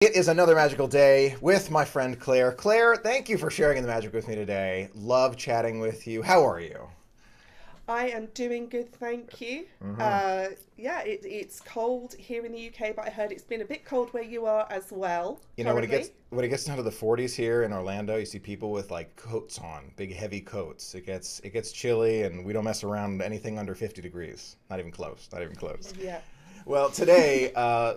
It is another magical day with my friend Claire. Claire, thank you for sharing the magic with me today. Love chatting with you. How are you? I am doing good, thank you. hmm Yeah, it's cold here in the UK, but I heard it's been a bit cold where you are as well You know, when it gets currently. when it gets down to the 40s here in Orlando, you see people with like coats on, big heavy coats. It gets chilly, and we don't mess around anything under 50 degrees. Not even close. Not even close. Yeah. Well, today,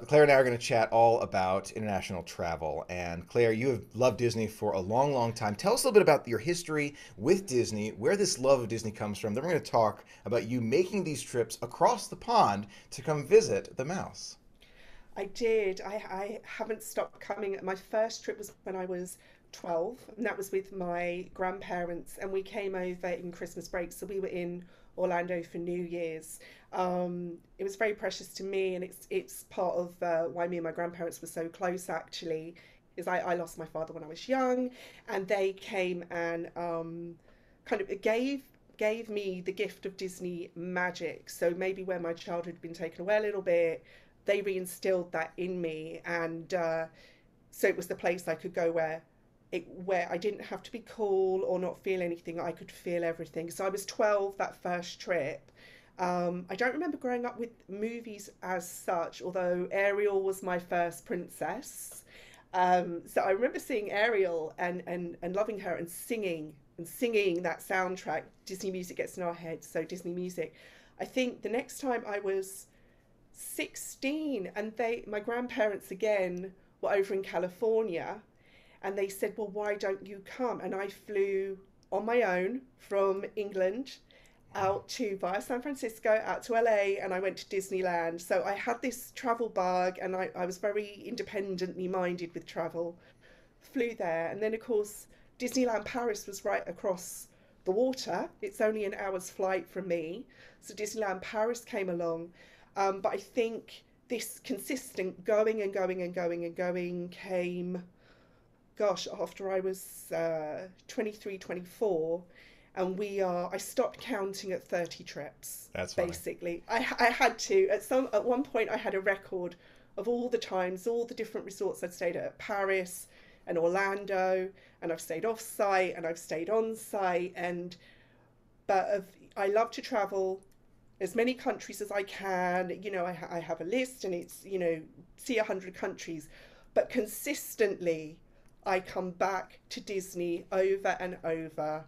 Claire and I are going to chat all about international travel. And Claire, you have loved Disney for a long, long time. Tell us a little bit about your history with Disney, where this love of Disney comes from. Then we're going to talk about you making these trips across the pond to come visit the mouse. I did. I haven't stopped coming. My first trip was when I was 12, and that was with my grandparents, and we came over in Christmas break. So we were in Orlando for New Year's. It was very precious to me, and it's part of why me and my grandparents were so close. Actually, is I lost my father when I was young, and they came and kind of gave me the gift of Disney magic. So maybe where my childhood had been taken away a little bit, they reinstilled that in me, and so it was the place I could go where I didn't have to be cool or not feel anything. I could feel everything. So I was 12 that first trip. I don't remember growing up with movies as such, although Ariel was my first princess. So I remember seeing Ariel and loving her and singing that soundtrack. Disney music gets in our heads, so Disney music. I think the next time I was 16, and my grandparents again were over in California, and they said, well, why don't you come? And I flew on my own from England Wow. out to via San Francisco out to LA, and I went to Disneyland. So I had this travel bug, and I was very independently minded with travel. Flew there, and then of course Disneyland Paris was right across the water. It's only an hour's flight from me. So Disneyland Paris came along. But I think this consistent going and going and going and going came, gosh, after I was 23, 24, and I stopped counting at 30 trips, That's funny. basically. I had to, at one point, I had a record of all the times, all the different resorts I'd stayed at Paris and Orlando, and I've stayed off site and I've stayed on site, and but of, I love to travel as many countries as I can. I have a list, and it's, see 100 countries, but consistently I come back to Disney over and over,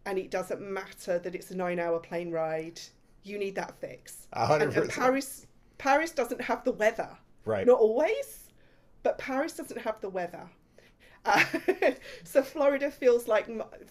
and it doesn't matter that it's a 9 hour plane ride. You need that fix. And 100%. Paris doesn't have the weather. Right. Not always, but Paris doesn't have the weather. Uh, so Florida feels like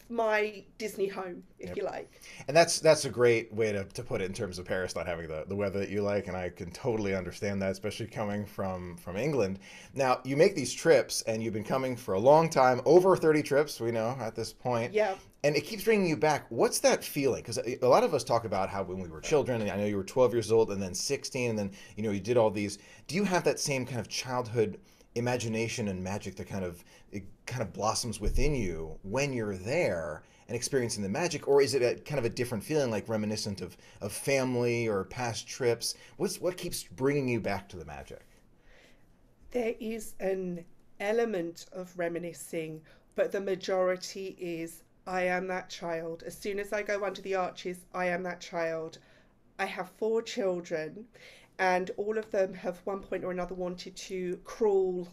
my Disney home, if Yep. you like. And that's a great way to put it in terms of Paris not having the weather that you like, and I can totally understand that, especially coming from England. Now, you make these trips, and you've been coming for a long time, over 30 trips, we know at this point, Yeah. and it keeps bringing you back. What's that feeling? Because a lot of us talk about how when we were children, and I know you were 12 years old, and then 16, and then you did all these. Do you have that same kind of childhood imagination and magic that kind of blossoms within you when you're there and experiencing the magic, or is it a kind of a different feeling, like reminiscent of family or past trips? What keeps bringing you back to the magic? There is an element of reminiscing, but the majority is I am that child. As soon as I go under the arches, I am that child. I have four children, and all of them have one point or another wanted to crawl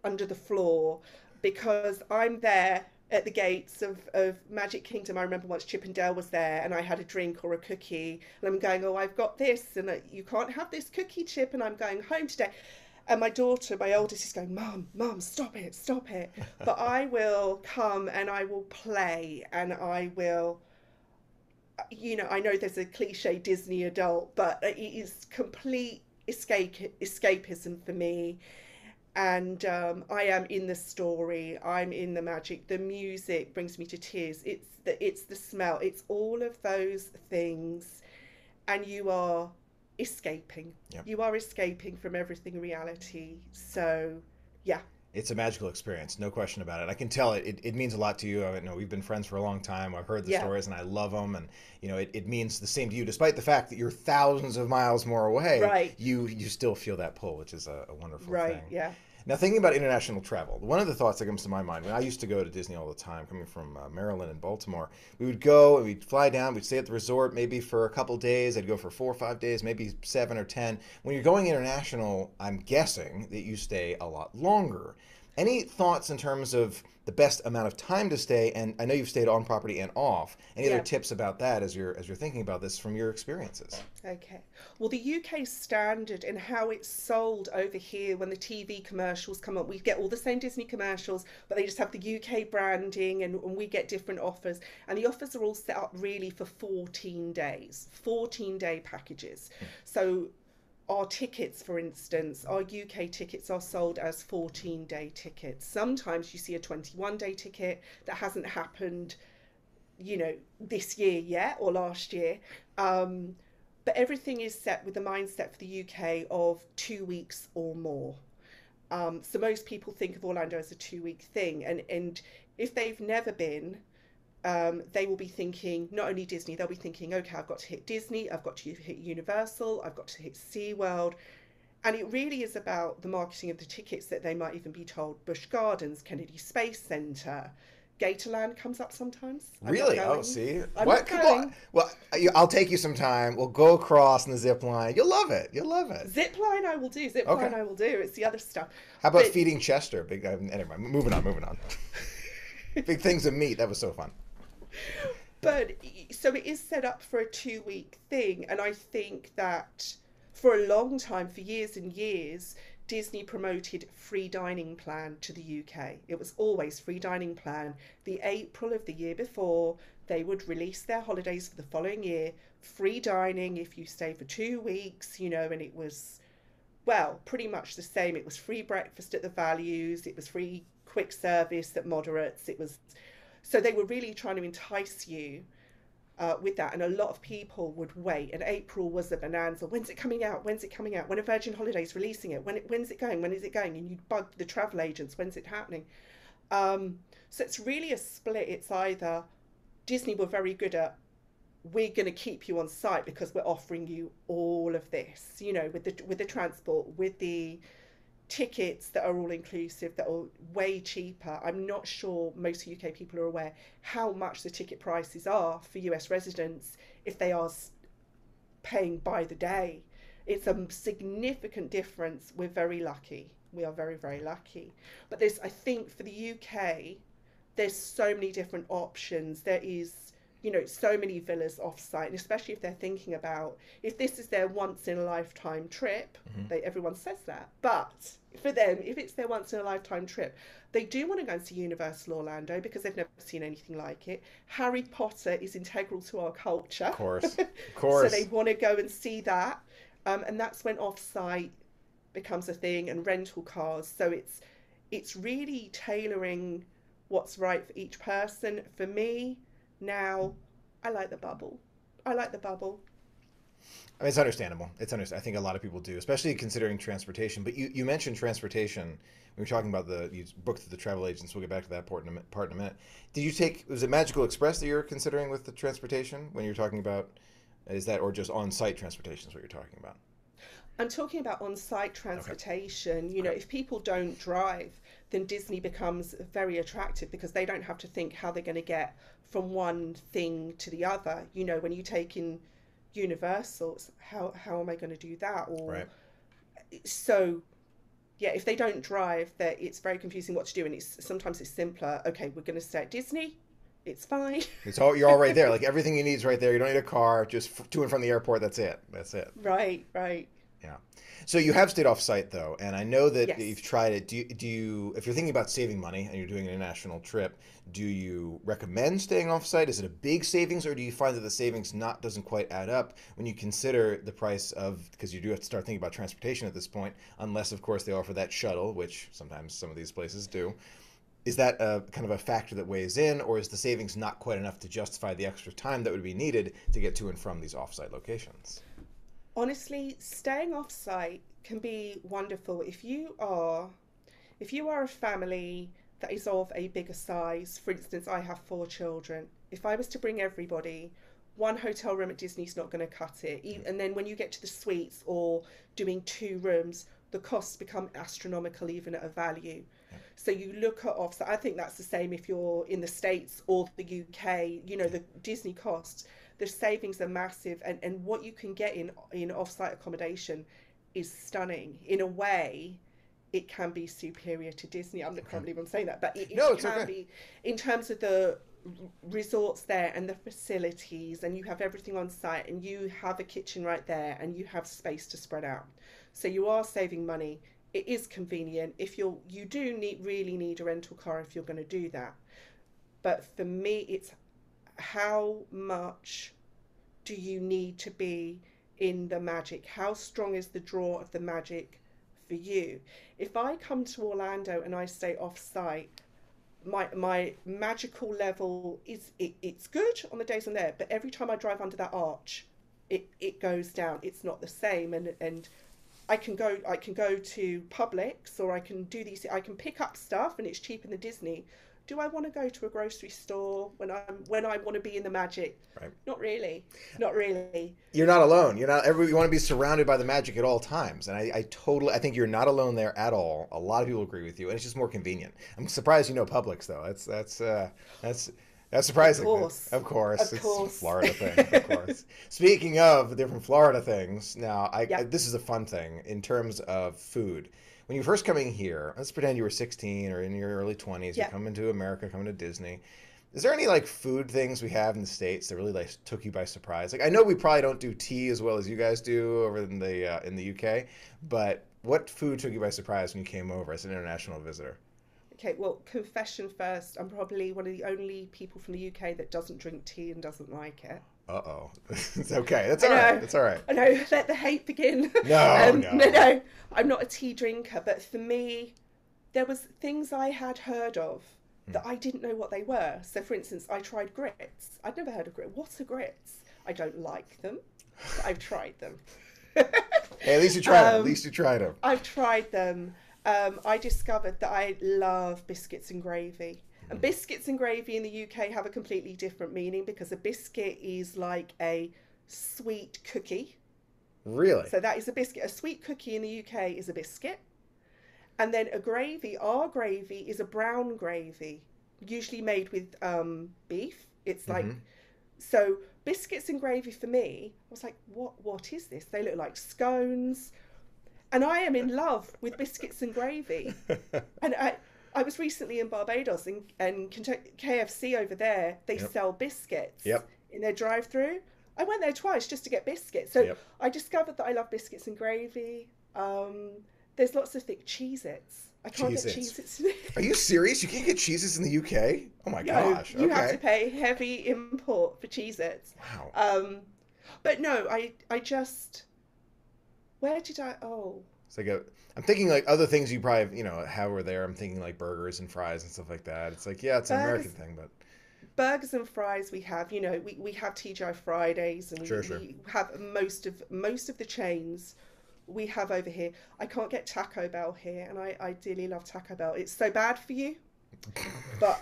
under the floor because I'm there at the gates of Magic Kingdom. I remember once Chip and Dale was there, and I had a drink or a cookie, and I'm going, oh, I've got this, and you can't have this cookie, Chip, and I'm going home today. And my daughter, my oldest, is going, Mum, stop it, stop it. But I will come and I will play, and I will, I know there's a cliche Disney adult, but it is complete escapism for me. And I am in the story. I'm in the magic. The music brings me to tears. It's the smell. It's all of those things, and you are escaping. Yep. You are escaping from everything reality. So, yeah, It's a magical experience, no question about it. I can tell it means a lot to you. I know we've been friends for a long time. I've heard the yeah, stories and I love them. And, it means the same to you, despite the fact that you're thousands of miles more away. right, You still feel that pull, which is a wonderful right, thing. yeah. Now, thinking about international travel, one of the thoughts that comes to my mind when I used to go to Disney all the time, coming from Maryland and Baltimore, we would go and we'd fly down, we'd stay at the resort maybe for a couple days. I'd go for 4 or 5 days, maybe 7 or 10. When you're going international, I'm guessing that you stay a lot longer. Any thoughts in terms of the best amount of time to stay? And I know you've stayed on property and off. Any other Yeah. tips about that as you're thinking about this from your experiences? Okay. Well, the UK standard and how it's sold over here when the TV commercials come up, we get all the same Disney commercials, but they just have the UK branding and we get different offers. And the offers are all set up really for 14 days, 14-day packages. So our tickets, for instance, our UK tickets are sold as 14-day tickets. Sometimes you see a 21-day ticket that hasn't happened, this year yet or last year. But everything is set with the mindset for the UK of 2 weeks or more. So most people think of Orlando as a 2 week thing. And if they've never been, they will be thinking, not only Disney, they'll be thinking, okay, I've got to hit Disney, I've got to hit Universal, I've got to hit SeaWorld. And it really is about the marketing of the tickets that they might even be told Busch Gardens, Kennedy Space Center, Gatorland comes up sometimes. I'm not Really? Oh, going. see? I'm What? not Come on. going. Well, I'll take you some time. We'll go across in the zip line. You'll love it. You'll love it. Zip line I will do. Zip Okay. line I will do. It's the other stuff. How about But feeding Chester? Big. Anyway, moving on. Moving on. Big things of meat. That was so fun. but so it is set up for a 2 week thing, and I think that for a long time, for years and years, Disney promoted free dining plan to the UK. It was always free dining plan. The April of the year before, they would release their holidays for the following year, free dining if you stay for 2 weeks, and it was, well, pretty much the same. It was free breakfast at the Values, it was free quick service at Moderates. It was, so they were really trying to entice you with that, and a lot of people would wait. And April was a bonanza. When's it coming out? When's it coming out? When are Virgin Holidays releasing it? When's it going? When is it going? And you'd bug the travel agents. When's it happening? So it's really a split. It's either Disney were very good at, we're going to keep you on site because we're offering you all of this, with the transport, with the tickets that are all inclusive, that are way cheaper. I'm not sure most UK people are aware how much the ticket prices are for US residents if they are paying by the day. It's a significant difference. We're very lucky. We are very, very lucky. But there's, I think for the UK, there's so many different options. There is, so many villas off-site, and especially if they're thinking about, if this is their once-in-a-lifetime trip, everyone says that, but for them, if it's their once-in-a-lifetime trip, they do want to go and see Universal Orlando because they've never seen anything like it. Harry Potter is integral to our culture. Of course. Of So course. they want to go and see that. And that's when off-site becomes a thing, and rental cars. So it's really tailoring what's right for each person. For me, now, I like the bubble. I like the bubble. I mean, it's understandable. I think a lot of people do, especially considering transportation. But you mentioned transportation. We were talking about you booked the travel agents. We'll get back to that part in a minute. Did you was it Magical Express that you were considering with the transportation when you're talking about, is that, or just on-site transportation is what you're talking about? I'm talking about on-site Okay. transportation. Okay. If people don't drive, then Disney becomes very attractive because they don't have to think how they're going to get from one thing to the other. When you take in Universal, how am I going to do that? Or Right. so yeah, if they don't drive, that it's very confusing what to do, and sometimes it's simpler. Okay, we're going to stay at Disney. It's fine. You're all right there. Like everything you need is right there. You don't need a car. Just to and from the airport. That's it. That's it. Right, right. Yeah. So you have stayed off site though, and I know that Yes. you've tried it. Do you, if you're thinking about saving money and you're doing an international trip, do you recommend staying off site? Is it a big savings, or do you find that the savings doesn't quite add up when you consider the price of, because you do have to start thinking about transportation at this point, unless of course they offer that shuttle, which sometimes some of these places do. Is that a kind of a factor that weighs in, or is the savings not quite enough to justify the extra time that would be needed to get to and from these off-site locations? Honestly, staying off site can be wonderful if you are a family that is of a bigger size. For instance, I have 4 children. If I was to bring everybody, one hotel room at Disney's not going to cut it. And then when you get to the suites or doing 2 rooms, the costs become astronomical even at a value. So you look at offsite. I think that's the same if you're in the States or the UK. You know, the Disney costs, the savings are massive, and what you can get in offsite accommodation is stunning. In a way, it can be superior to Disney. I can't believe I'm saying that, but No, it it's can okay. be in terms of the resorts there and the facilities, and you have everything on site, and you have a kitchen right there, and you have space to spread out. So you are saving money. It is convenient. If you do really need a rental car if you're going to do that. But for me, it's how much do you need to be in the magic? How strong is the draw of the magic for you? If I come to Orlando and I stay off site, my magical level it's good on the days I'm there, but every time I drive under that arch, it goes down. It's not the same, and I can go to Publix, or I can do these. I can pick up stuff, and it's cheaper than Disney. Do I want to go to a grocery store when I want to be in the magic? Right. Not really. Not really. You're not alone. You're not. You want to be surrounded by the magic at all times, and I think you're not alone there at all. A lot of people agree with you, and it's just more convenient. I'm surprised you know Publix though. That's Of surprising. course. Of course, Of it's a course. Florida thing. Of course. Speaking of different Florida things, now Yeah. this is a fun thing in terms of food. When you're first coming here, let's pretend you were 16 or in your early 20s. You're Yeah. coming to America, coming to Disney. Is there any like food things we have in the States that really like took you by surprise? Like I know we probably don't do tea as well as you guys do over in the UK, but what food took you by surprise when you came over as an international visitor? Okay, well, confession first. I'm probably one of the only people from the UK that doesn't drink tea and doesn't like it. Uh-oh. It's okay. That's I all right. know, That's all right. I know, let the hate begin. No, No, no. no, I'm not a tea drinker, but for me, there was things I had heard of that I didn't know what they were. So, for instance, I tried grits. I'd never heard of grits. What are grits? I don't like them, but I've tried them. Hey, at least you tried them. At um, least you tried them. I've tried them. I discovered that I love biscuits and gravy. And biscuits and gravy in the UK have a completely different meaning, because a biscuit is like a sweet cookie. Really? So that is a biscuit. A sweet cookie in the UK is a biscuit. And then a gravy, our gravy is a brown gravy, usually made with beef. It's like, Hmm. so biscuits and gravy for me, I was like, what is this? They look like scones. And I am in love with biscuits and gravy. And I was recently in Barbados, and KFC over there, they Yep. sell biscuits Yep. in their drive-through. I went there twice just to get biscuits. So Yep. I discovered that I love biscuits and gravy. There's lots of thick Cheez-Its. I can't get Cheez-Its. Cheez-Its. Are you serious? You can't get cheeses in the UK? Oh my No, gosh. you have to Okay. pay heavy import for Cheez-Its. Wow. But no, I just, where did I, oh, It's like I'm thinking like other things you probably, have over there. I'm thinking like burgers and fries and stuff like that. It's like, yeah, it's an American burgers. thing, but Burgers and fries we have, we have TGI Fridays, and sure, sure. we have most of the chains we have over here. I can't get Taco Bell here, and I ideally love Taco Bell. It's so bad for you, but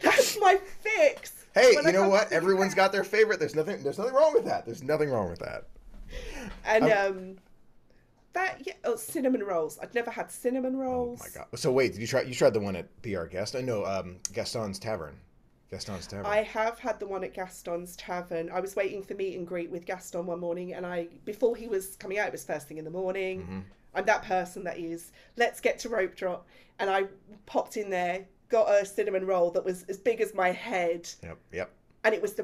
that's my fix. Hey, When you I know come what? to the Everyone's UK. got their favorite. There's nothing wrong with that. There's nothing wrong with that. And I'm- that, yeah, oh, cinnamon rolls. I'd never had cinnamon Oh rolls. my god. So wait, did you tried the one at PR Gaston? No, Gaston's Tavern. Gaston's Tavern. I have had the one at Gaston's Tavern. I was waiting for meet and greet with Gaston one morning, and before he was coming out, it was first thing in the morning. Hmm. I'm that person that is, let's get to rope drop. And I popped in there, got a cinnamon roll that was as big as my head. Yep, yep. And it was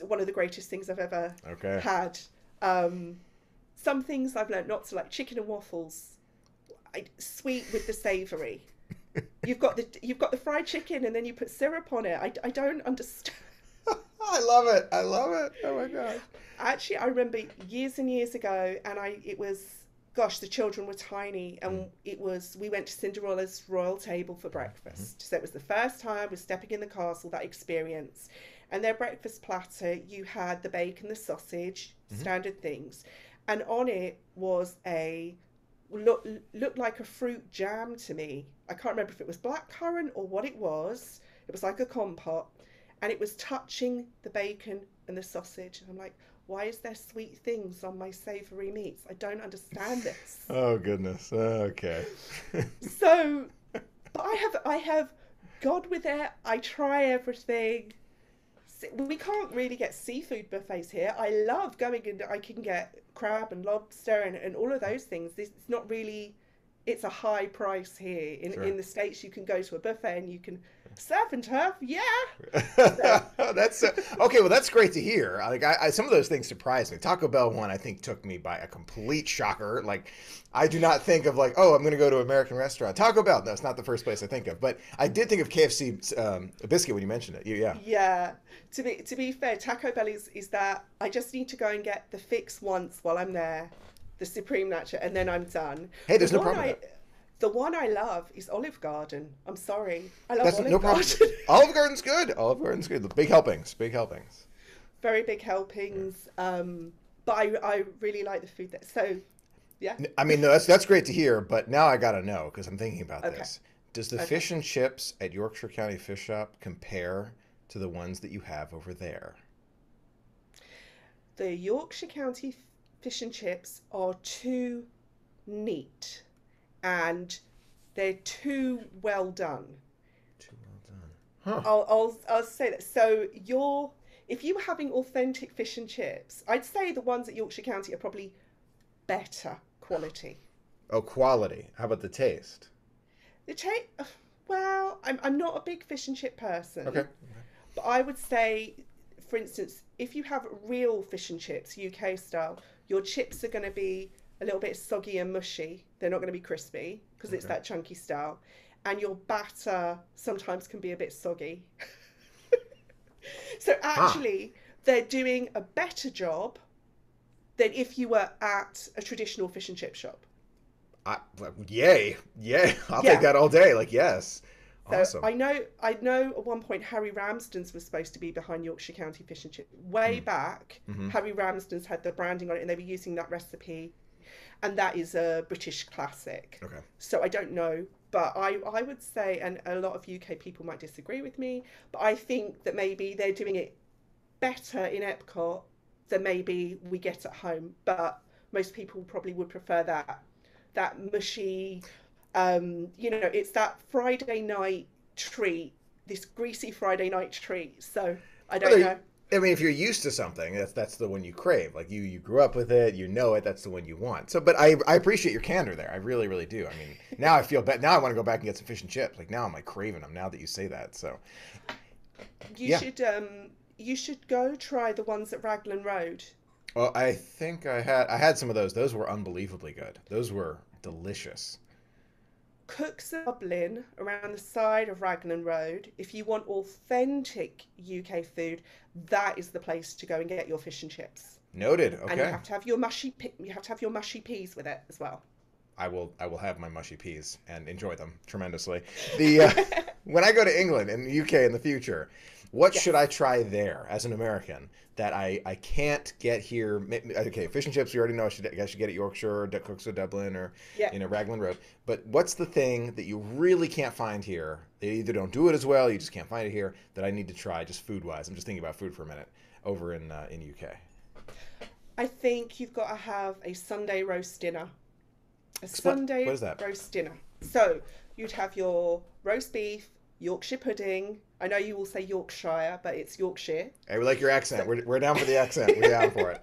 one of the greatest things I've ever Okay. had. Some things I've learned not to like: chicken and waffles, sweet with the savoury. You've got the fried chicken, and then you put syrup on it. I don't understand. I love it. I love it. Oh my god. Actually, I remember years and years ago, and it was, gosh, the children were tiny, and we went to Cinderella's royal table for breakfast. So it was the first time I was stepping in the castle, that experience. And their breakfast platter, you had the bacon, the sausage, standard things. And on it was looked like a fruit jam to me. I can't remember if it was blackcurrant or what it was. It was like a compote, and it was touching the bacon and the sausage. And I'm like, why is there sweet things on my savory meats? I don't understand this. Oh goodness. Okay. So, but I have gone with it. I try everything. We can't really get seafood buffets here. I love going and I can get crab and lobster and all of those things. This it's not really it's a high price here. Sure. In the States you can go to a buffet and you can surf and turf, yeah. So That's okay. Well, that's great to hear. Like, some of those things surprised me. Taco Bell one, I think, took me by a complete shocker. Like, I do not think of like, oh, I'm going to go to an American restaurant. Taco Bell. No, it's not the first place I think of. But I did think of KFC biscuit when you mentioned it. Yeah. yeah. To be fair, Taco Bell is that I just need to go and get the fix once while I'm there, the Supreme Nacho, and then I'm done. Hey, The there's no one problem with I that. the one I love is Olive Garden. I'm sorry. I love That's no Olive problem. Garden. Olive Garden's good. Olive Garden's good. The big helpings. Big helpings. Very big helpings. But I really like the food there. So yeah. I mean, no, that's great to hear. But now I gotta know because I'm thinking about Okay. this. Does the Okay. fish and chips at Yorkshire County Fish Shop compare to the ones that you have over there? The Yorkshire County fish and chips are too neat and they're too well done. Too well done. Huh. I'll say that. So if you were having authentic fish and chips, I'd say the ones at Yorkshire County are probably better quality. Oh, quality. How about the taste? The taste, well, I'm not a big fish and chip Okay. person, but I would say, for instance, if you have real fish and chips, UK style, your chips are going to be a little bit soggy and mushy. They're not going to be crispy because it's Okay. that chunky style. And your batter sometimes can be a bit soggy. So Ah, actually, they're doing a better job than if you were at a traditional fish and chip shop. yay. Yay. I'll take Yeah. that all day. Like, yes. So Awesome. I know at one point Harry Ramsden's was supposed to be behind Yorkshire County Fish and Chip. Way back, Mm-hmm. Harry Ramsden's had the branding on it and they were using that recipe. And that is a British classic. Okay. So I don't know. But I would say, and a lot of UK people might disagree with me, but I think that maybe they're doing it better in Epcot than maybe we get at home. But most people probably would prefer that mushy, it's that Friday night treat, this greasy Friday night treat. So I don't know. I mean, if you're used to something, that's the one you crave. Like you grew up with it, you know it. That's the one you want. So, but I appreciate your candor there. I really, really do. I mean, now I feel bad. Now I want to go back and get some fish and chips. Like now I'm like craving them. Now that you say that, so You yeah. should you should go try the ones at Raglan Road. Well, I think I had some of those. Those were unbelievably good. Those were delicious. Cooks of Dublin around the side of Raglan Road. If you want authentic UK food, that is the place to go and get your fish and chips. Noted. And you Okay. have to have your mushy peas with it as well. I will have my mushy peas and enjoy them tremendously. The when I go to England and the UK in the future, what should Yes. I try there as an American that I can't get here? Okay, fish and chips we already know I should get at Yorkshire or Cooks of Dublin or Yeah. Raglan Road. But what's the thing that you really can't find here? They either don't do it as well, you just can't find it here that I need to try just food wise. I'm just thinking about food for a minute over in UK. I think you've got to have a Sunday roast dinner. A What Sunday is that? roast dinner. So you'd have your roast beef, Yorkshire pudding. I know you will say Yorkshire, but it's Yorkshire. Hey, we like your So accent. We're down for the accent. We're down for it.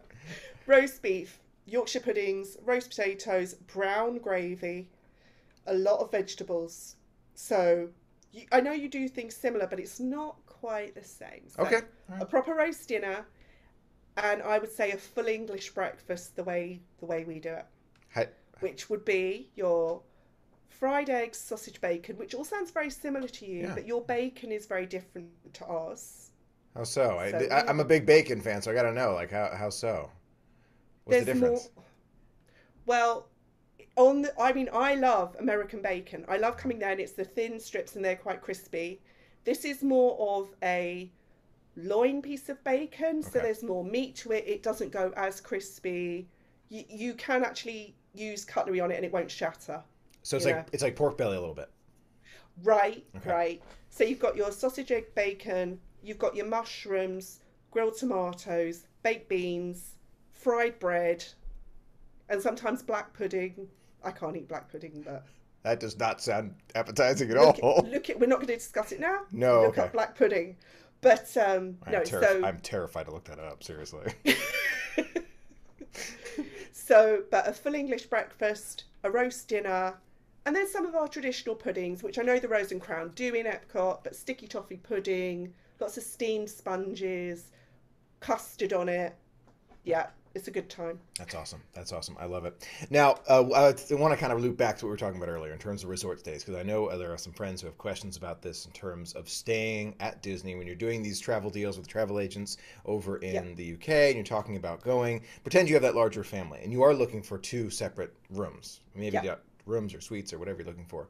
roast beef, Yorkshire puddings, roast potatoes, brown gravy, a lot of vegetables. So I know you do things similar, but it's not quite the same. So Okay. All a right. proper roast dinner, and I would say a full English breakfast the way we do it, Hi- which would be your fried eggs, sausage, bacon, which all sounds very similar to you, Yeah. but your bacon is very different to ours. How so? So I'm a big bacon fan, so I gotta know, like, how so? What's the there's more. difference? Well, I love American bacon. I love coming there and it's the thin strips and they're quite crispy. This is more of a loin piece of bacon, so Okay. there's more meat to it. It doesn't go as crispy. You can actually use cutlery on it and it won't shatter. So You know. it's like pork belly a little bit. Right, Okay. right. So you've got your sausage, egg, bacon. You've got your mushrooms, grilled tomatoes, baked beans, fried bread, and sometimes black pudding. I can't eat black pudding, but That does not sound appetizing at all. look at. We're not going to discuss it now. No, Look okay. up black pudding, but no. I'm terrified to look that up, seriously. But a full English breakfast, a roast dinner, and then some of our traditional puddings, which I know the Rose and Crown do in Epcot, but sticky toffee pudding, lots of steamed sponges, custard on it. Yeah, it's a good time. That's awesome. That's awesome. I love it. Now, I want to kind of loop back to what we were talking about earlier in terms of resort stays, because I know there are some friends who have questions about this in terms of staying at Disney when you're doing these travel deals with travel agents over in the UK and you're talking about going. Pretend you have that larger family and you are looking for two separate rooms, maybe rooms or suites or whatever you're looking for.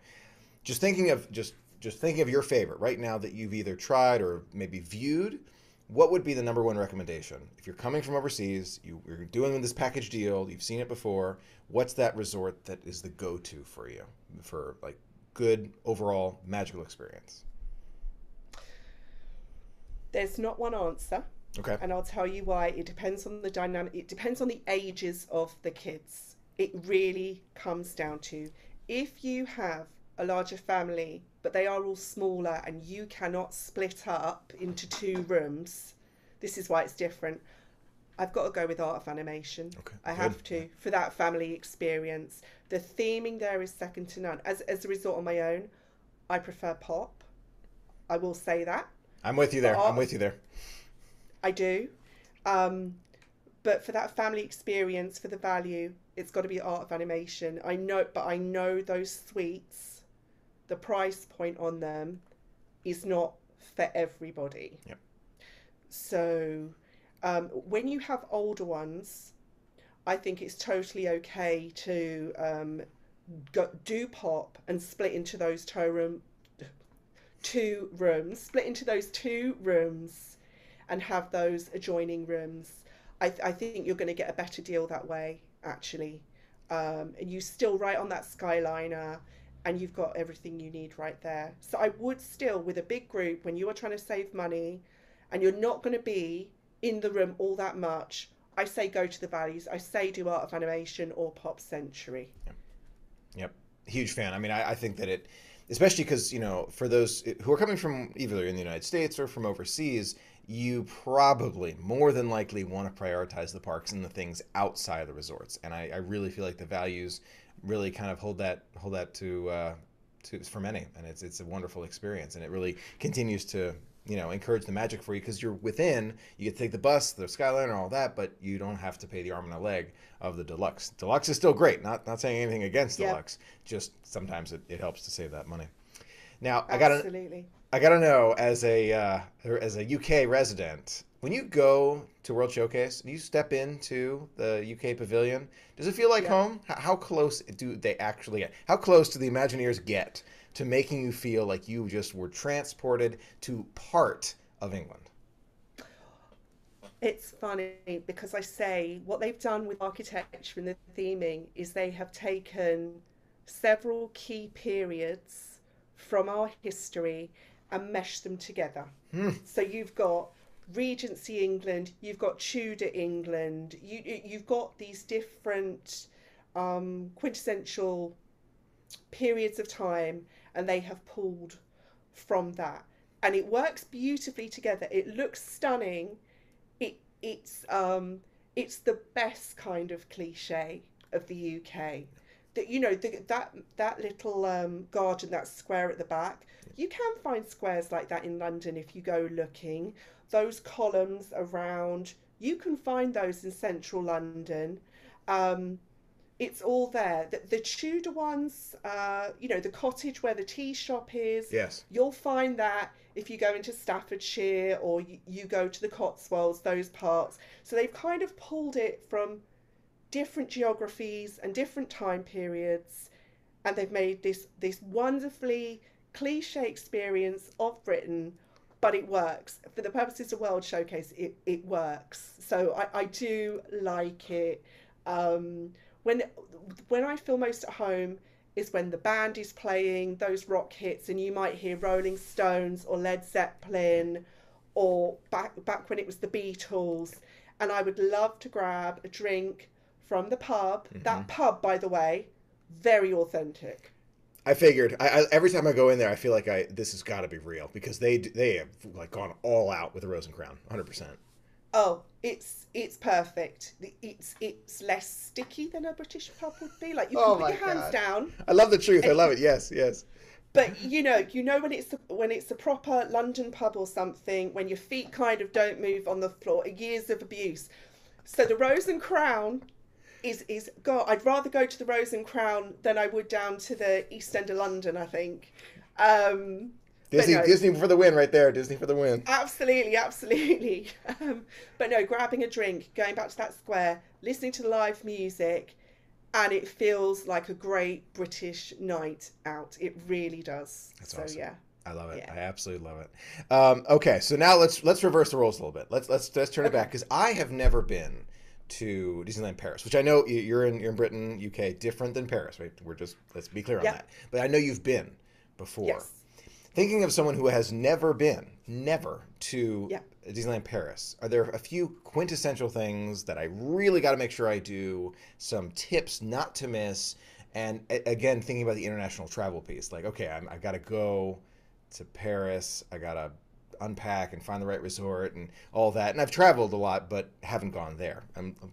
Just thinking of your favorite right now that you've either tried or maybe viewed. What would be the number one recommendation? If you're coming from overseas, you're doing this package deal, you've seen it before, what's that resort that is the go-to for you for like good overall magical experience? There's not one answer. Okay. And I'll tell you why. It depends on the dynamic. It depends on the ages of the kids. It really comes down to if you have a larger family, but they are all smaller and you cannot split up into two rooms, this is why it's different. I've got to go with Art of Animation. Okay, I have to for that family experience. The theming there is second to none. As a resort on my own, I prefer Pop. I will say that. I'm with you there. I'm with you there. I do. But for that family experience, for the value, it's got to be Art of Animation. I know those suites, the price point on them is not for everybody. Yep. So when you have older ones, I think it's totally okay to do Pop and split into those split into those two rooms and have those adjoining rooms. I think you're going to get a better deal that way, actually. And you still right on that Skyliner and you've got everything you need right there. So I would still, with a big group, when you are trying to save money and you're not going to be in the room all that much, I say go to the values. I say do Art of Animation or Pop Century. Yep. Huge fan. I mean, I think that it, especially because, you know, for those who are coming from either in the United States or from overseas, you probably more than likely want to prioritize the parks and the things outside of the resorts. And I really feel like the values really kind of hold that to for many. And it's a wonderful experience. And it really continues to, you know, encourage the magic for you because you're within, you get to take the bus, the Skyliner, all that, but you don't have to pay the arm and a leg of the Deluxe. Deluxe is still great. Not saying anything against Deluxe. Just sometimes it helps to save that money. Now, Absolutely. I gotta know, as a UK resident, when you go to World Showcase and you step into the UK Pavilion, does it feel like home? How close do they actually get? How close do the Imagineers get to making you feel like you just were transported to part of England? It's funny because I say what they've done with architecture and the theming is they have taken several key periods from our history and meshed them together. So you've got Regency England, you've got Tudor England, you've got these different quintessential periods of time, and they have pulled from that, and it works beautifully together. It looks stunning. It's the best kind of cliche of the UK. That, you know, that little garden, that square at the back. You can find squares like that in London if you go looking. Those columns around, you can find those in central London. It's all there. The Tudor ones, you know, the cottage where the tea shop is. Yes. You'll find that if you go into Staffordshire or you go to the Cotswolds, those parts. So they've kind of pulled it from different geographies and different time periods, and they've made this wonderfully cliche experience of Britain, but it works. For the purposes of World Showcase, it works. So I do like it. When I feel most at home is when the band is playing those rock hits and you might hear Rolling Stones or Led Zeppelin or back when it was the Beatles, and I would love to grab a drink from the pub. Hmm. That pub, by the way, very authentic. I figured. Every time I go in there, I feel like this has got to be real because they have like gone all out with the Rose and Crown, 100%. Oh, it's perfect. It's less sticky than a British pub would be. Like you can Oh put my your hands god! down, I love the truth. I and love it. Yes, yes. but you know when it's a proper London pub or something, when your feet kind of don't move on the floor, years of abuse. So the Rose and Crown is God. I'd rather go to the Rose and Crown than I would down to the East End of London, I think. Um, but Disney, no, Disney for the win, right there. Disney for the win. absolutely, absolutely. But no, grabbing a drink, going back to that square, listening to the live music, and it feels like a great British night out. It really does. That's So awesome. yeah, I love it. yeah. I absolutely love it. Okay, so now let's reverse the roles a little bit. Let's turn it back Okay. because I have never been to Disneyland Paris, which I know you're in Britain, UK, different than Paris, right? Let's be clear on Yep. that. But I know you've been before. Yes. Thinking of someone who has never to Yep. Disneyland Paris, are there a few quintessential things that I really got to make sure I do, some tips not to miss, and again, thinking about the international travel piece, like, okay, I got to go to Paris, I got to unpack and find the right resort and all that. And I've traveled a lot, but haven't gone there.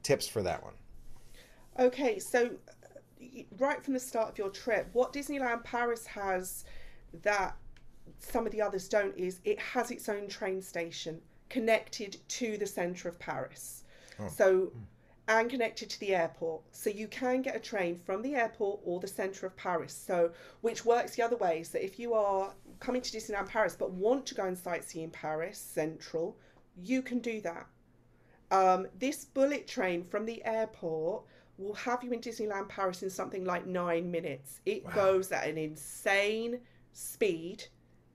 Tips for that one. Okay, so right from the start of your trip, what Disneyland Paris has that some of the others don't is it has its own train station connected to the centre of Paris. Oh, So, and connected to the airport. So you can get a train from the airport or the centre of Paris. So, which works the other way. So if you are coming to Disneyland Paris but want to go and sightsee in Paris Central, you can do that. This bullet train from the airport will have you in Disneyland Paris in something like 9 minutes. It wow. goes at an insane speed.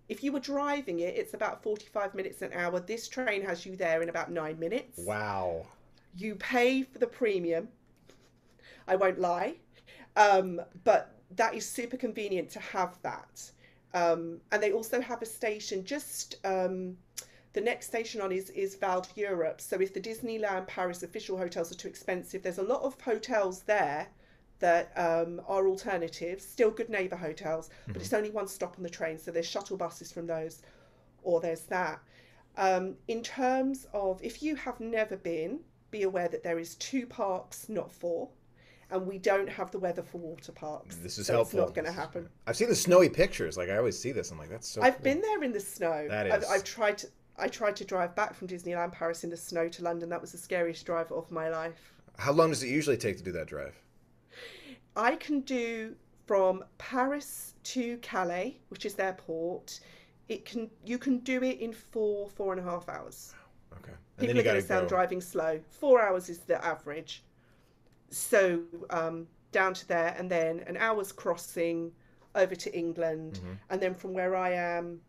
If you were driving it, it's about 45 minutes an hour. This train has you there in about 9 minutes. Wow. You pay for the premium, I won't lie, but that is super convenient to have that. And they also have a station just the next station on is Val d'Europe. So if the Disneyland Paris official hotels are too expensive, there's a lot of hotels there that are alternatives, still good neighbour hotels, but Hmm. it's only one stop on the train. So there's shuttle buses from those, or there's that. In terms of if you have never been, be aware that there is two parks, not four, and we don't have the weather for water parks, This is so it's helpful. not going to happen. I've seen the snowy pictures. Like I always see this. I'm like, that's so I've cool. been there in the snow. That I've is. tried to. I tried to drive back from Disneyland Paris in the snow to London. That was the scariest drive of my life. How long does it usually take to do that drive? I can do from Paris to Calais, which is their port. You can do it in 4.5 hours. Okay. And then People you are got going to to sound go. driving slow. 4 hours is the average. So down to there, and then an hour's crossing over to England, Hmm. and then from where I am,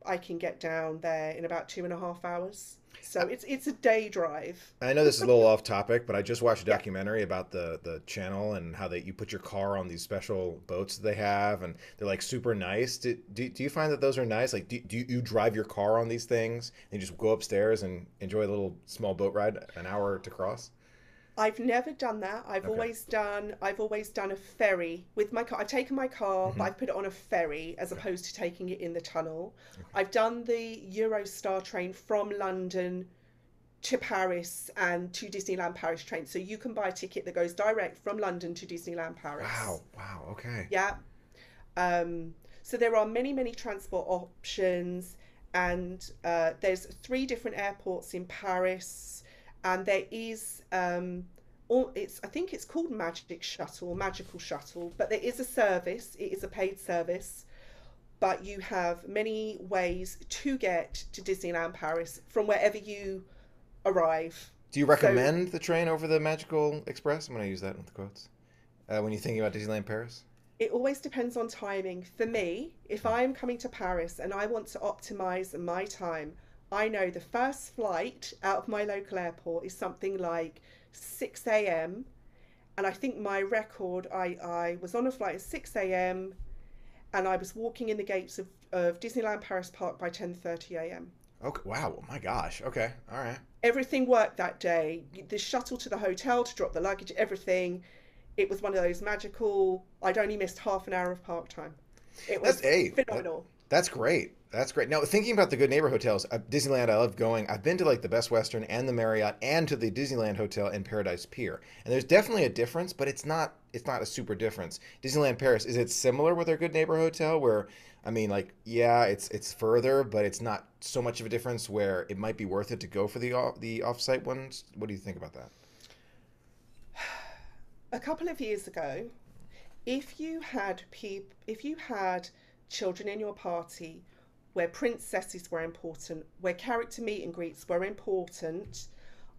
I can get down there in about 2.5 hours. So it's a day drive. I know this is a little off topic, but I just watched a Yeah. documentary about the channel and how you put your car on these special boats that they have, and they're like super nice. Do you find that those are nice? Like, do you drive your car on these things and you just go upstairs and enjoy a little small boat ride, an hour to cross? I've never done that. Okay. I've always done a ferry with my car. I've taken my car, but Hmm. I've put it on a ferry as Okay. opposed to taking it in the tunnel. I've done the Eurostar train from London to Paris and to Disneyland Paris train. So you can buy a ticket that goes direct from London to Disneyland Paris. Wow. Wow. Okay. Yeah. So there are many, many transport options, and there's 3 different airports in Paris, and there is I think it's called Magic Shuttle or Magical Shuttle, but there is a service. It is a paid service, but you have many ways to get to Disneyland Paris from wherever you arrive. Do you So recommend the train over the Magical Express? I'm going to use that with the quotes. When you're thinking about Disneyland Paris? it always depends on timing. For me, if I am coming to Paris and I want to optimize my time, I know the first flight out of my local airport is something like 6 a.m. And I think my record, I was on a flight at 6 a.m. and I was walking in the gates of Disneyland Paris Park by 10:30 a.m. Okay. Wow. Oh my gosh. Okay. All right. Everything worked that day. The shuttle to the hotel to drop the luggage, everything. It was one of those magical. I'd only missed half an hour of park time. It That's was hey. phenomenal. That's great. That's great. Now, thinking about the Good Neighbor hotels, Disneyland, I love going. I've been to like the Best Western and the Marriott and to the Disneyland Hotel in Paradise Pier, and there's definitely a difference, but it's not a super difference. Disneyland Paris, is it similar with their Good Neighbor hotel? Where I mean, like, yeah, it's further, but it's not so much of a difference where it might be worth it to go for the offsite ones. What do you think about that? A couple of years ago, if you had children in your party where princesses were important, where character meet and greets were important,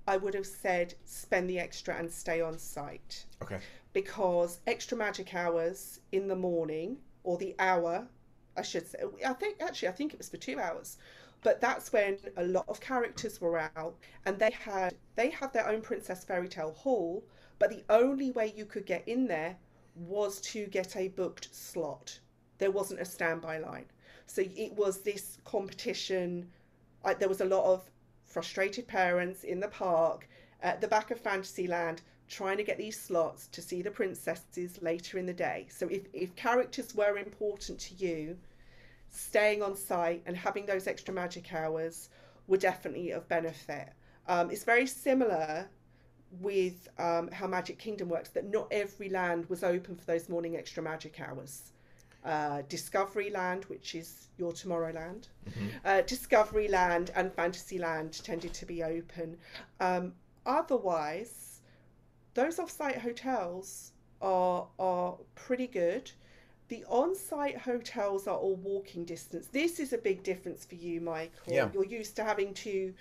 I would have said spend the extra and stay on site, Okay. because extra magic hours in the morning, or the hour, I should say, I think it was for 2 hours, but that's when a lot of characters were out, and they had their own Princess Fairy Tale hall, but the only way you could get in there was to get a booked slot. There wasn't a standby line. So it was this competition. There was a lot of frustrated parents in the park at the back of Fantasyland trying to get these slots to see the princesses later in the day. So if characters were important to you, staying on site and having those extra magic hours were definitely of benefit. It's very similar with how Magic Kingdom works, that not every land was open for those morning extra magic hours. Discoveryland, which is your Tomorrowland, Hmm. Discoveryland and Fantasyland tended to be open. Otherwise, those off-site hotels are pretty good. The on-site hotels are all walking distance. This is a big difference for you, Michael. Yeah. You're used to having to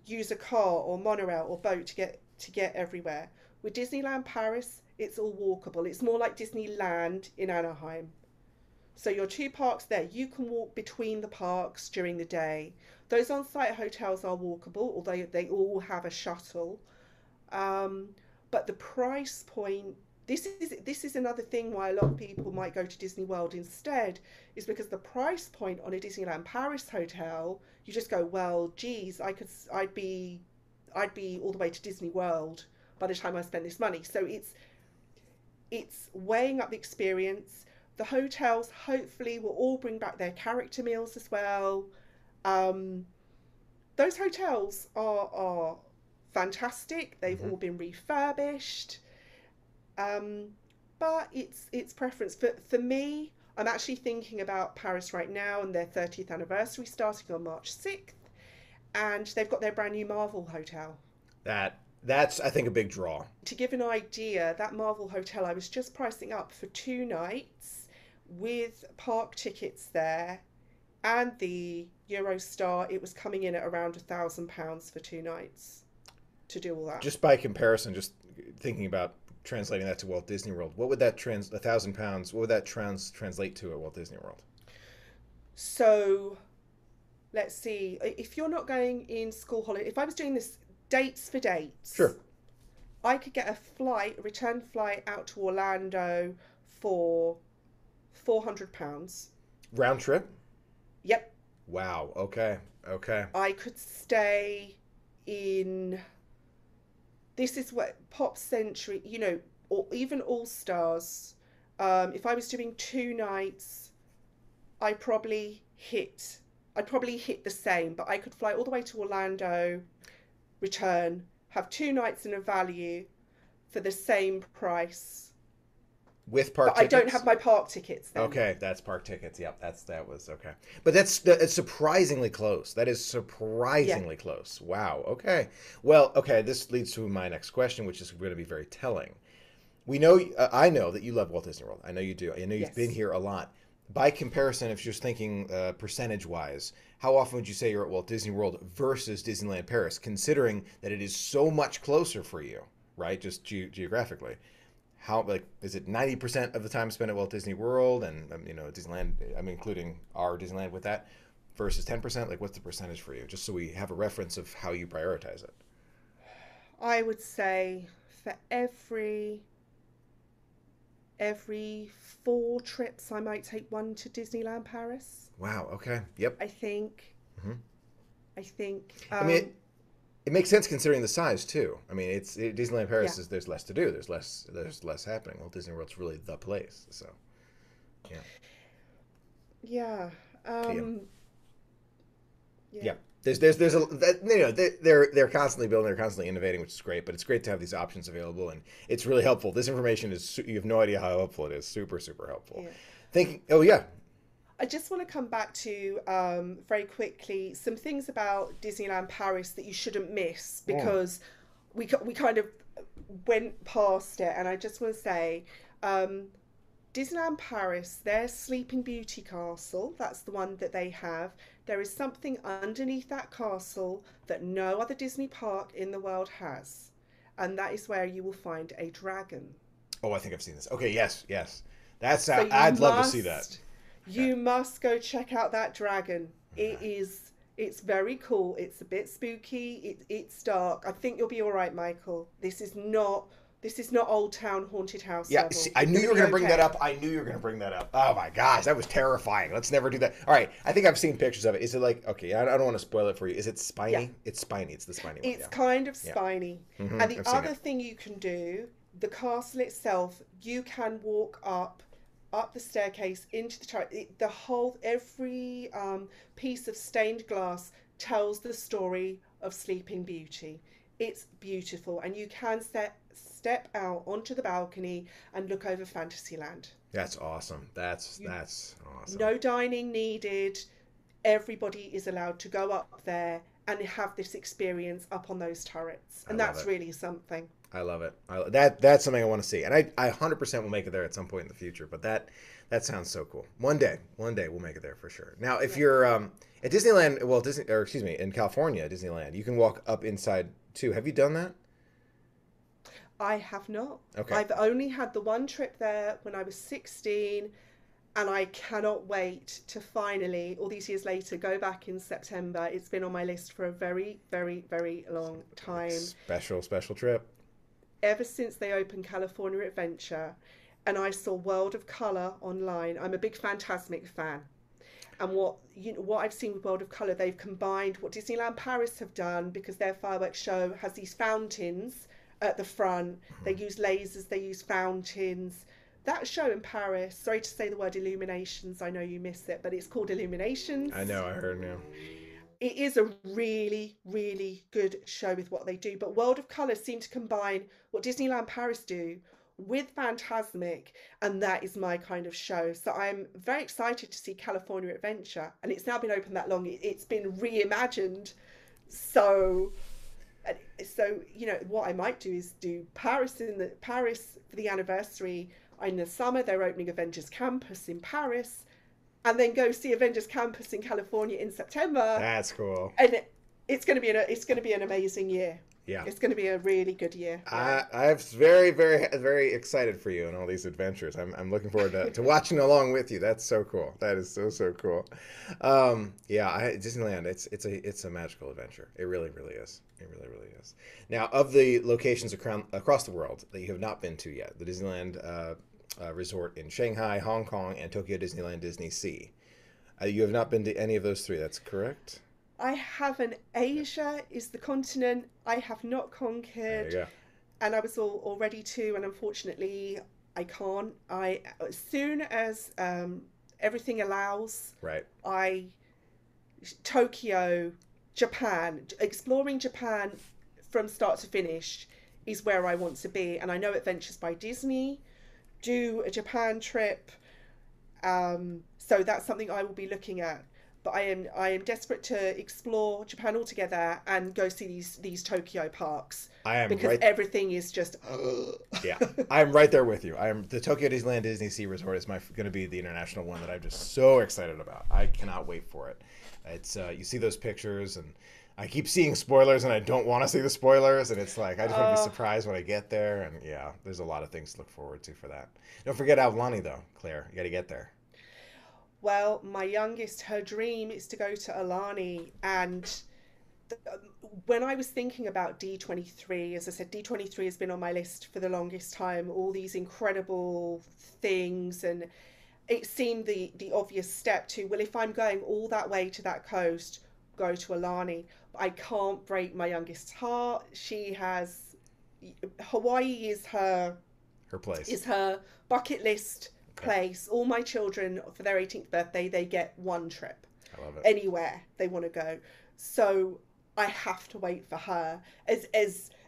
use a car or monorail or boat to get everywhere. With Disneyland Paris, it's all walkable. It's more like Disneyland in Anaheim. So your two parks there, you can walk between the parks during the day. Those on-site hotels are walkable, although they all have a shuttle. Um, but the price point, this is another thing why a lot of people might go to Disney World instead, is because the price point on a Disneyland Paris hotel, you just go, well, geez, I'd be all the way to Disney World by the time I spend this money. So it's weighing up the experience. The hotels hopefully will all bring back their character meals as well. Um, those hotels are fantastic. They've Hmm. all been refurbished. Um, but it's preference. For me, I'm actually thinking about Paris right now and their 30th anniversary starting on March 6th. And they've got their brand new Marvel hotel. That's I think a big draw. To give an idea, that Marvel hotel I was just pricing up for 2 nights with park tickets there and the Eurostar. It was coming in at around £1,000 for 2 nights to do all that. Just by comparison, just thinking about translating that to Walt Disney World, what would that £1,000? What would that translate to at Walt Disney World? So let's see. If you're not going in school holiday, if I was doing this dates for dates, Sure. I could get a return flight out to Orlando for £400. Round trip. Yep. Wow. Okay. Okay. I could stay in, this is what Pop Century, or even All Stars. If I was doing 2 nights, I probably hit I'd probably hit the same, but I could fly all the way to Orlando, return, have 2 nights in a value for the same price. With park But I don't tickets. have my park tickets then. Okay, that's park tickets. Yep, that was okay. But that's surprisingly close. That is Yeah. surprisingly close. Wow. Okay. Well, okay. This leads to my next question, which is going to be very telling. We know, I know that you love Walt Disney World. I know you do. I know you've been Yes. here a lot. By comparison, if you're just thinking percentage wise, how often would you say you're at Walt Disney World versus Disneyland Paris, considering that it is so much closer for you, right? Just geographically. How, like, is it 90% of the time spent at Walt Disney World and Disneyland? I'm including our Disneyland with that versus 10%. Like, what's the percentage for you? Just so we have a reference of how you prioritize it. I would say for every 4 trips I might take one to Disneyland Paris. Wow. Okay. Yep. I think. Hmm. I think. I mean, it makes sense considering the size too. I mean, Disneyland Yeah, Paris is there's less to do. There's less happening. Walt Disney World's really the place. So yeah, yeah, yeah, yeah, yeah. There's a that, you know they're constantly building, they're constantly innovating, which is great. But it's great to have these options available, and it's really helpful. This information is you have no idea how helpful it is. Super helpful. yeah. Thinking. Oh yeah. I just want to come back to very quickly some things about Disneyland Paris that you shouldn't miss Mm. because we kind of went past it, and I just want to say um, Disneyland Paris, their Sleeping Beauty castle, that's the one that they have. There is something underneath that castle that no other Disney park in the world has, and that is where you will find a dragon. Oh, I think I've seen this. Okay. Yes. Yes. That's. So I'd love to see that. Yeah. you must go check out that dragon. It's very cool. It's a bit spooky. It's dark. I think you'll be all right, Michael. This is not Old Town Haunted House Yeah, level. see, I You're knew gonna you were be going to bring that okay. up. I knew you were going to bring that up. Oh my gosh, that was terrifying. Let's never do that. All right, I think I've seen pictures of it. Is it like, okay, I don't want to spoil it for you. Is it Yeah. spiny? It's spiny. It's the spiny one. It's Yeah. kind of Yeah. spiny. And the I've seen other it. thing you can do, the castle itself, you can walk up the staircase into the turret. The whole every piece of stained glass tells the story of Sleeping Beauty. It's beautiful, and you can step out onto the balcony and look over Fantasyland. That's awesome. You, That's awesome. no dining needed. Everybody is allowed to go up there and have this experience up on those turrets, I and love that's it. really something. I love it. That's something I want to see, and I 100% will make it there at some point in the future. But that sounds so cool. One day we'll make it there for sure. Now, if Yeah. you're at Disneyland, well, Disney, or excuse me, in California, Disneyland, you can walk up inside too. Have you done that? I have not. Okay. I've only had the one trip there when I was 16, and I cannot wait to finally, all these years later, go back in September. It's been on my list for a very, very, very long time. Special trip. Ever since they opened California Adventure, and I saw World of Color online. I'm a big Fantasmic fan. And what I've seen with World of Color, they've combined what Disneyland Paris have done because their fireworks show has these fountains at the front. They use lasers, they use fountains. That show in Paris, sorry to say the word illuminations, I know you miss it, but it's called Illuminations. I know. I heard now. It is a really, really good show with what they do. But World of Colour seem to combine what Disneyland Paris do with Fantasmic, and that is my kind of show. So I'm very excited to see California Adventure, and it's now been open that long. It's been reimagined, so what I might do is do Paris for the anniversary. In the summer, they're opening Avengers Campus in Paris, and then go see Avengers Campus in California in September, That's cool. and it's going to be an amazing year. Yeah. It's going to be a really good year. Yeah. I'm very excited for you and all these adventures. I'm looking forward to watching along with you. That's so cool. That is so cool. Disneyland. It's a magical adventure. It really is. It really is. Now, of the locations across the world that you have not been to yet, the Disneyland resort in Shanghai, Hong Kong, and Tokyo Disneyland Disney Sea. You have not been to any of those three. That's correct. I haven't. Asia is the continent I have not There you conquered, go. and I was all ready to, and unfortunately, I can't. I as soon as everything allows, Right. I Tokyo, Japan, exploring Japan from start to finish is where I want to be, and I know Adventures by Disney do a Japan trip, so that's something I will be looking at. But I am desperate to explore Japan altogether and go see these Tokyo parks I am because right. everything is just Yeah, I'm right there with you. The Tokyo Disneyland Disney Sea Resort is going to be the international one that I'm just so excited about. I cannot wait for it. It's you see those pictures, and I keep seeing spoilers, and I don't want to see the spoilers, and it's like I just want to be uh, surprised when I get there. And yeah, there's a lot of things to look forward to for that. Don't forget Avalani though, Claire. You got to get there. well, my youngest, her dream is to go to Alani, and when I was thinking about D23, as I said, D23 has been on my list for the longest time. All these incredible things, and it seemed the obvious step to, well, if I'm going all that way to that coast, go to Alani. But I can't break my youngest's heart. She has Hawaii Her place. is her bucket list Okay. place. All my children for their 18th birthday, they get one trip I love it. anywhere they want to go. So I have to wait for her.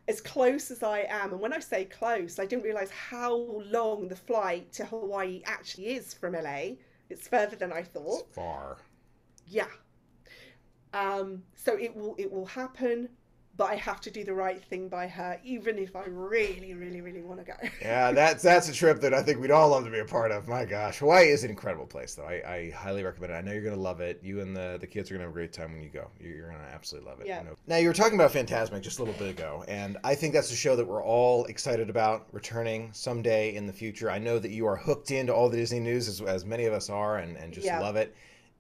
As close as I am, and when I say close, I didn't realize how long the flight to Hawaii actually is from LA. It's further than I It's thought. far. Yeah. So it will happen, but I have to do the right thing by her, even if I really, really, really want to go. Yeah, that's a trip that I think we'd all love to be a part of. My gosh, Hawaii is an incredible place, though. I highly recommend it. I know you're going to love it. You and the kids are going to have a great time when you go. You're going to absolutely love it. Yeah. You know. Now, you were talking about Fantasmic just a little bit ago, and I think that's a show that we're all excited about returning someday in the future. I know that you are hooked into all the Disney news, as many of us are, and just Yeah. love it.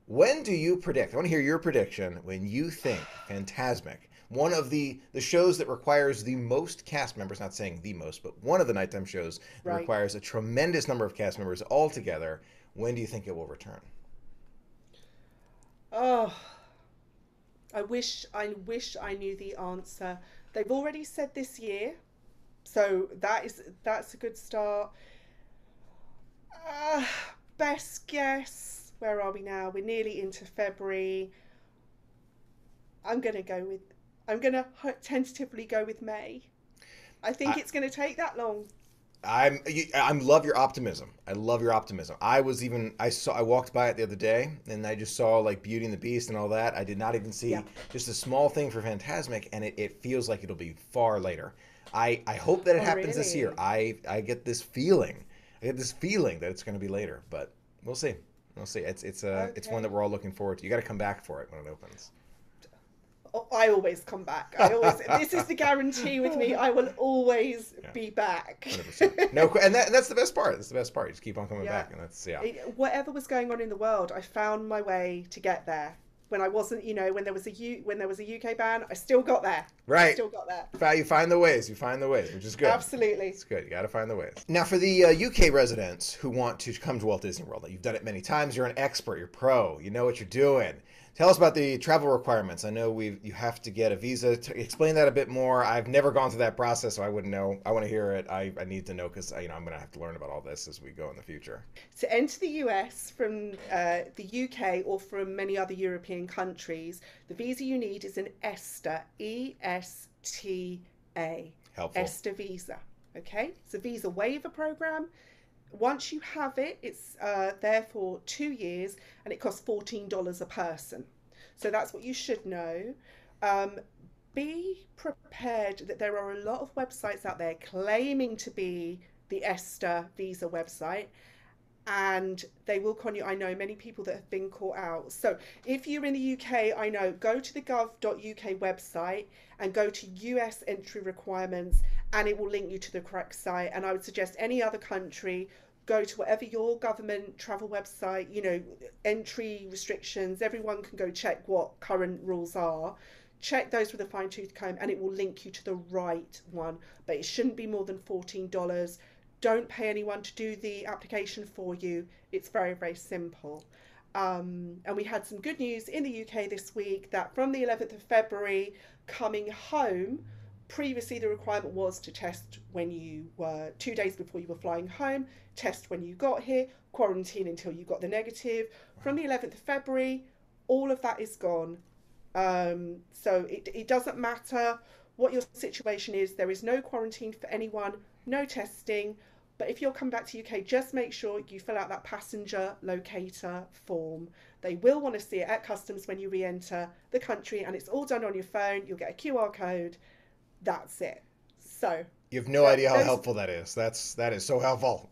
When do you predict? I want to hear your prediction when you think Fantasmic, one of the shows that requires the most cast members, not saying the most, but one of the nighttime shows that Right. requires a tremendous number of cast members all together, when do you think it will return? Oh, I wish I knew the answer. They've already said this year, so that's a good start. Uh, Best guess. Where are we now? We're nearly into February. I'm gonna go with. I'm gonna tentatively go with May. I think I, it's gonna take that long. I'm love your optimism. I love your optimism. I walked by it the other day and I just saw like Beauty and the Beast and all that. I did not even see Yeah. just a small thing for Fantasmic, and it feels like it'll be far later. I hope that it Oh, happens this year. really? I get this feeling. I get this feeling that it's going to be later, but we'll see. We'll see. It's one that Okay. we're all looking forward to. You got to come back for it when it opens. Oh, I always come back. I always. This is the guarantee with me. I will always Yeah. be back. 100%. No, and that's the best part. That's the best part. You just keep on coming Yeah. back, and that's yeah. Whatever was going on in the world, I found my way to get there. When I wasn't, when there was a UK ban, I still got there. Right. Still got there. You find the ways. You find the ways, which is good. Absolutely. It's good. You got to find the ways. Now, for the UK residents who want to come to Walt Disney World, you've done it many times. You're an expert. You're pro. You know what you're doing. Tell us about the travel requirements. I know you have to get a visa. Explain that a bit more. I've never gone through that process, so I wouldn't know. I want to hear it. I need to know because I'm going to have to learn about all this as we go in the future. To enter the US from the UK or from many other European countries, the visa you need is an ESTA, ESTA, Helpful. ESTA visa. Okay, it's a visa waiver program. Once you have it, it's there for 2 years and it costs $14 a person. So that's what you should know. Be prepared that there are a lot of websites out there claiming to be the ESTA visa website, and they will con you. I know many people that have been caught out. So if you're in the UK, I know, go to the gov.uk website and go to US entry requirements, and it will link you to the correct site. And I would suggest any other country, go to whatever your government travel website, entry restrictions, everyone can go check what current rules are. Check those with a fine tooth comb and it will link you to the right one. But it shouldn't be more than $14. Don't pay anyone to do the application for you. It's very, very simple. And we had some good news in the UK this week that from the 11th of February, coming home, previously the requirement was to test when you were 2 days before you were flying home, test when you got here, quarantine until you got the negative. From the 11th of February, all of that is gone. So it doesn't matter what your situation is. There is no quarantine for anyone, no testing. But if you're coming back to UK, just make sure you fill out that passenger locator form. They will want to see it at customs when you re-enter the country, and it's all done on your phone. You'll get a QR code. That's it. So You have no idea how those, helpful that is. That is so helpful.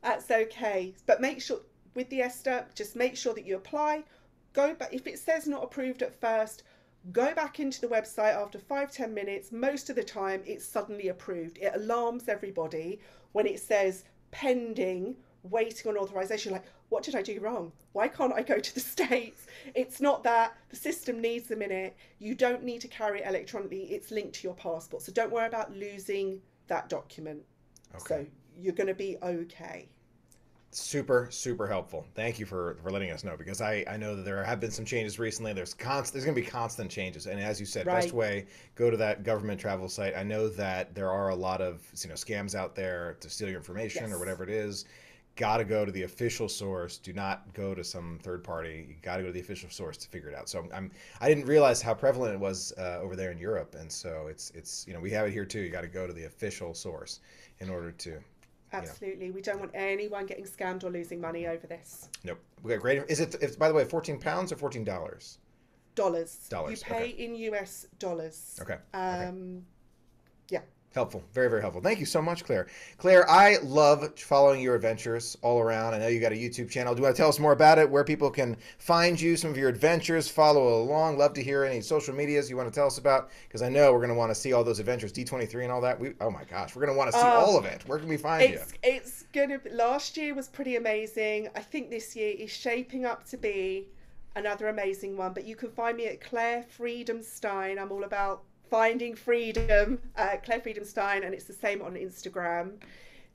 that's okay. But make sure with the ESTA, just make sure that you apply. Go back if it says not approved at first. Go back into the website after 5-10 minutes. Most of the time, it's suddenly approved. It alarms everybody when it says pending, waiting on authorization. Like, what did I do wrong? Why can't I go to the States? It's not that. The system needs a minute. You don't need to carry it electronically. It's linked to your passport. So don't worry about losing that document. Okay. So you're going to be okay. Super, super helpful. Thank you for letting us know, because I know that there have been some changes recently. There's going to be constant changes, and as you said, best Right. way, go to that government travel site. I know that there are a lot of scams out there to steal your information or Yes. whatever it is. Got to go to the official source. Do not go to some third party. You got to go to the official source to figure it out. So I didn't realize how prevalent it was over there in Europe, and so it's we have it here too. You got to go to the official source in order to you know. Absolutely. We don't want anyone getting scammed or losing money over this. Nope. We got great. Is it? It's, by the way, £14 or $14? Dollars. You Dollars. pay Okay. in US dollars. Okay. Okay. Yeah. Helpful. Very, very helpful. Thank you so much, Claire. Claire, I love following your adventures all around. I know you got a YouTube channel. Do you want to tell us more about it? Where people can find you, some of your adventures, follow along? Love to hear any social medias you want to tell us about, because I know we're going to want to see all those adventures, D23 and all that. Oh my gosh, we're going to want to see all of it. Where can we find you? It's gonna be, last year was pretty amazing. I think this year is shaping up to be another amazing one. But you can find me at Claire Freedom Stein. I'm all about finding freedom, Claire Freedom Stein, and it's the same on Instagram.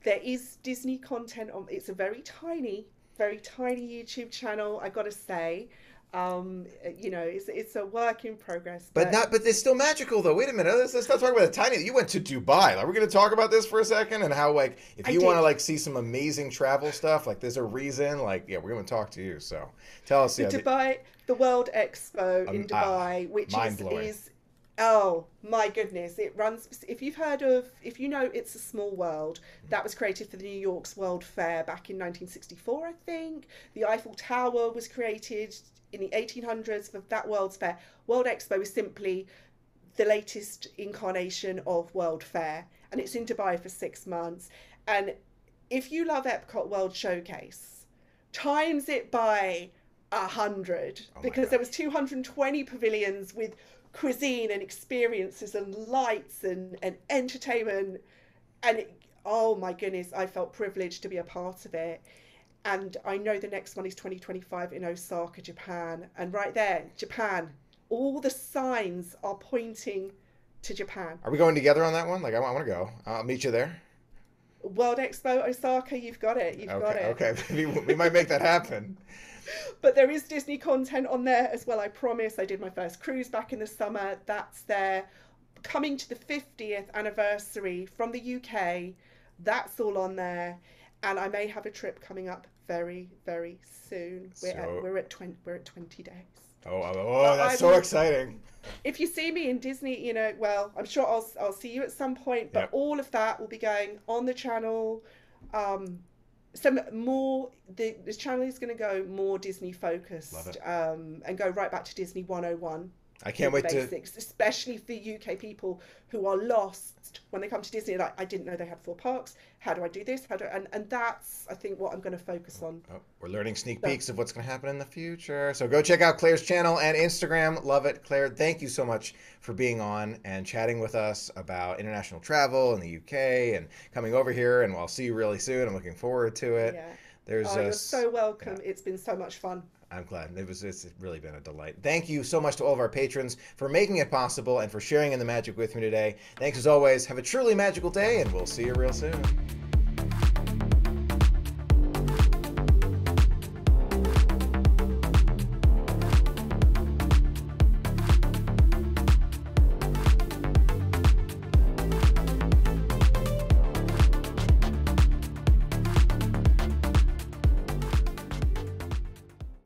There is Disney content on. It's a very tiny YouTube channel. I gotta say, it's a work in progress. But not. But it's still magical, though. Wait a minute. Let's not talk about the tiny. You went to Dubai. Are we going to talk about this for a second, and how, like, if I you want to, did. like, see some amazing travel stuff, like, there's a reason. Like, yeah, we're going to talk to you. So tell us. The Yeah. Dubai, the World Expo in Ah, Dubai, which mind blowing. is oh my goodness, it runs. If you know It's a Small World, that was created for the New York's World Fair back in 1964, I think. The Eiffel Tower was created in the 1800s for that World's Fair. World Expo is simply the latest incarnation of World Fair, and it's in Dubai for 6 months. And if you love Epcot World Showcase, times it by 100, Oh my because there gosh. was 220 pavilions with cuisine and experiences and lights and entertainment, and oh my goodness, I felt privileged to be a part of it. And I know the next one is 2025 in Osaka, Japan, and right there, Japan, all the signs are pointing to Japan. Are we going together on that one? Like, I want to go. I'll meet you there. World Expo Osaka, you've got it, you've got Okay. it. Okay. Maybe we might make that happen. But there is Disney content on there as well, I promise. I did my first cruise back in the summer. That's there. Coming to the 50th anniversary from the UK, that's all on there. And I may have a trip coming up very, very soon. So, We're at 20 days. that's I so will, exciting. if you see me in Disney, well, I'm sure I'll see you at some point. But Yep. all of that will be going on the channel. Some more. This channel is going to go more Disney Love focused, it. and go right back to Disney 101 I with can't the wait to. basics, especially for UK people who are lost when they come to Disney. Like, I didn't know they had 4 parks. How do I do this? And that's, I think, what I'm going to focus on. Oh, we're learning sneak So, peeks of what's going to happen in the future. So go check out Claire's channel and Instagram. Love it. Claire, thank you so much for being on and chatting with us about international travel in the UK and coming over here. And I'll see you really soon. I'm looking forward to it. yeah. There's Oh, you're just, so yeah, welcome. It's been so much fun. I'm glad. It's really been a delight. Thank you so much to all of our patrons for making it possible and for sharing in the magic with me today. Thanks as always. Have a truly magical day, and we'll see you real soon.